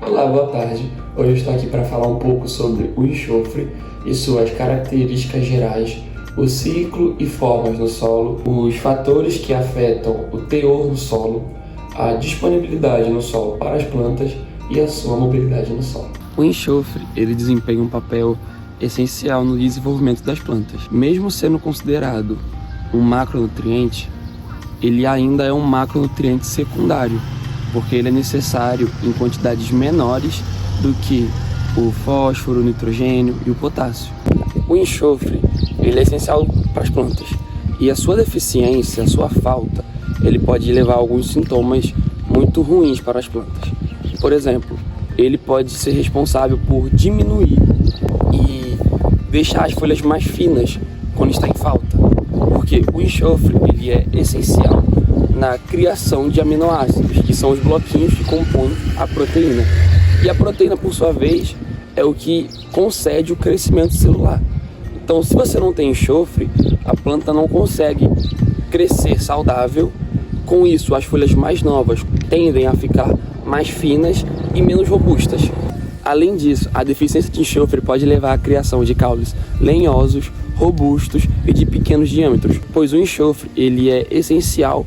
Olá, boa tarde. Hoje eu estou aqui para falar um pouco sobre o enxofre e suas características gerais, o ciclo e formas no solo, os fatores que afetam o teor do solo, a disponibilidade no solo para as plantas e a sua mobilidade no solo. O enxofre, ele desempenha um papel essencial no desenvolvimento das plantas. Mesmo sendo considerado um macronutriente, ele ainda é um macronutriente secundário, porque ele é necessário em quantidades menores do que o fósforo, o nitrogênio e o potássio. O enxofre, ele é essencial para as plantas, e a sua deficiência, a sua falta, ele pode levar a alguns sintomas muito ruins para as plantas. Por exemplo, ele pode ser responsável por diminuir e deixar as folhas mais finas quando está em falta, porque o enxofre, ele é essencial na criação de aminoácidos, que são os bloquinhos que compõem a proteína. E a proteína, por sua vez, é o que concede o crescimento celular. Então, se você não tem enxofre, a planta não consegue crescer saudável. Com isso, as folhas mais novas tendem a ficar mais finas e menos robustas. Além disso, a deficiência de enxofre pode levar à criação de caules lenhosos, robustos e de pequenos diâmetros, pois o enxofre, ele é essencial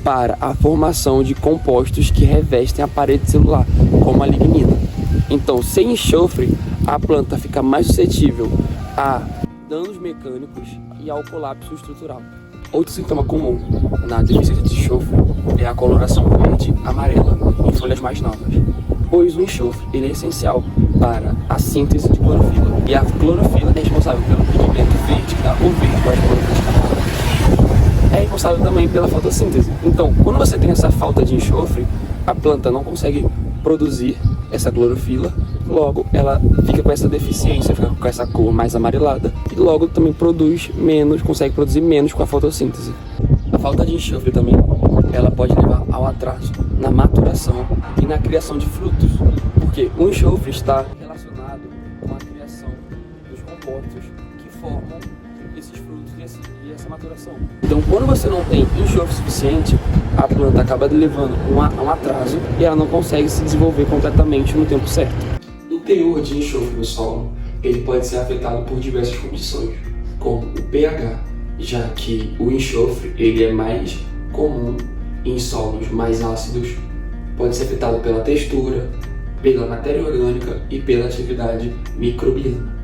para a formação de compostos que revestem a parede celular, como a lignina. Então, sem enxofre, a planta fica mais suscetível a danos mecânicos e ao colapso estrutural. Outro sintoma comum na deficiência de enxofre é a coloração verde-amarela em folhas mais novas, pois o enxofre, ele é essencial para a síntese de clorofila, e a clorofila é responsável pelo pigmento verde que dá o verde às plantas. É responsável também pela fotossíntese. Então, quando você tem essa falta de enxofre, a planta não consegue produzir essa clorofila, logo ela fica com essa deficiência, fica com essa cor mais amarelada, e logo também produz menos, consegue produzir menos com a fotossíntese. A falta de enxofre também, ela pode levar ao atraso na maturação e na criação de frutos, porque o enxofre está relacionado com a criação dos compostos que formam esses frutos e essa maturação. Então, quando você não tem enxofre suficiente, a planta acaba levando um atraso e ela não consegue se desenvolver completamente no tempo certo. O teor de enxofre no solo, ele pode ser afetado por diversas condições, como o pH, já que o enxofre, ele é mais comum em solos mais ácidos, pode ser afetado pela textura, pela matéria orgânica e pela atividade microbiana.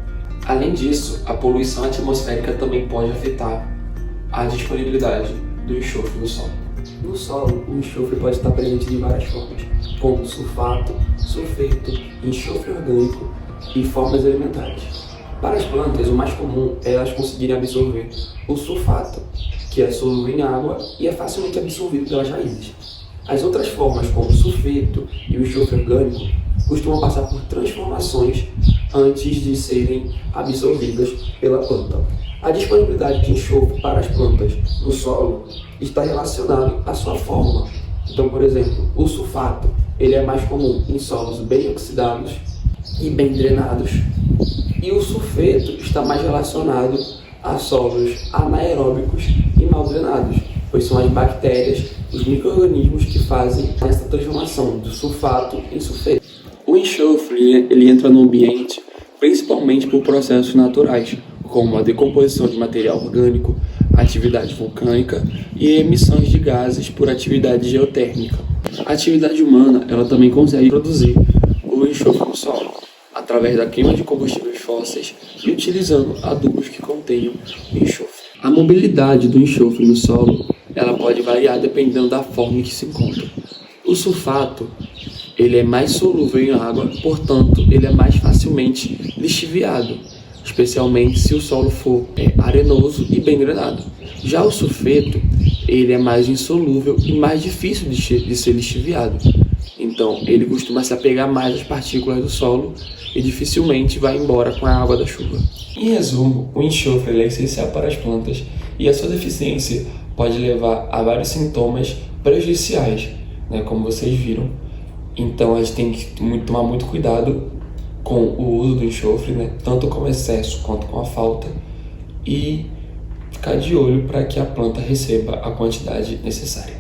Além disso, a poluição atmosférica também pode afetar a disponibilidade do enxofre no solo. No solo, o enxofre pode estar presente de várias formas, como sulfato, sulfeto, enxofre orgânico e formas elementares. Para as plantas, o mais comum é elas conseguirem absorver o sulfato, que é solúvel em água e é facilmente absorvido pelas raízes. As outras formas, como o sulfeto e o enxofre orgânico, costumam passar por transformações antes de serem absorvidas pela planta. A disponibilidade de enxofre para as plantas no solo está relacionada à sua forma. Então, por exemplo, o sulfato, ele é mais comum em solos bem oxidados e bem drenados, e o sulfeto está mais relacionado a solos anaeróbicos e mal drenados, pois são as bactérias, os micro-organismos que fazem essa transformação do sulfato em sulfeto. O enxofre, ele entra no ambiente principalmente por processos naturais, como a decomposição de material orgânico, atividade vulcânica e emissões de gases por atividade geotérmica. A atividade humana, ela também consegue produzir o enxofre no solo, através da queima de combustíveis fósseis e utilizando adubos que contenham enxofre. A mobilidade do enxofre no solo, ela pode variar dependendo da forma em que se encontra. O sulfato, ele é mais solúvel em água, portanto, ele é mais facilmente lixiviado, especialmente se o solo for arenoso e bem drenado. Já o sulfeto, ele é mais insolúvel e mais difícil de ser lixiviado. Então, ele costuma se apegar mais às partículas do solo e dificilmente vai embora com a água da chuva. Em resumo, o enxofre é essencial para as plantas e a sua deficiência pode levar a vários sintomas prejudiciais, como vocês viram. Então, a gente tem que tomar muito cuidado com o uso do enxofre, tanto com o excesso quanto com a falta, e ficar de olho para que a planta receba a quantidade necessária.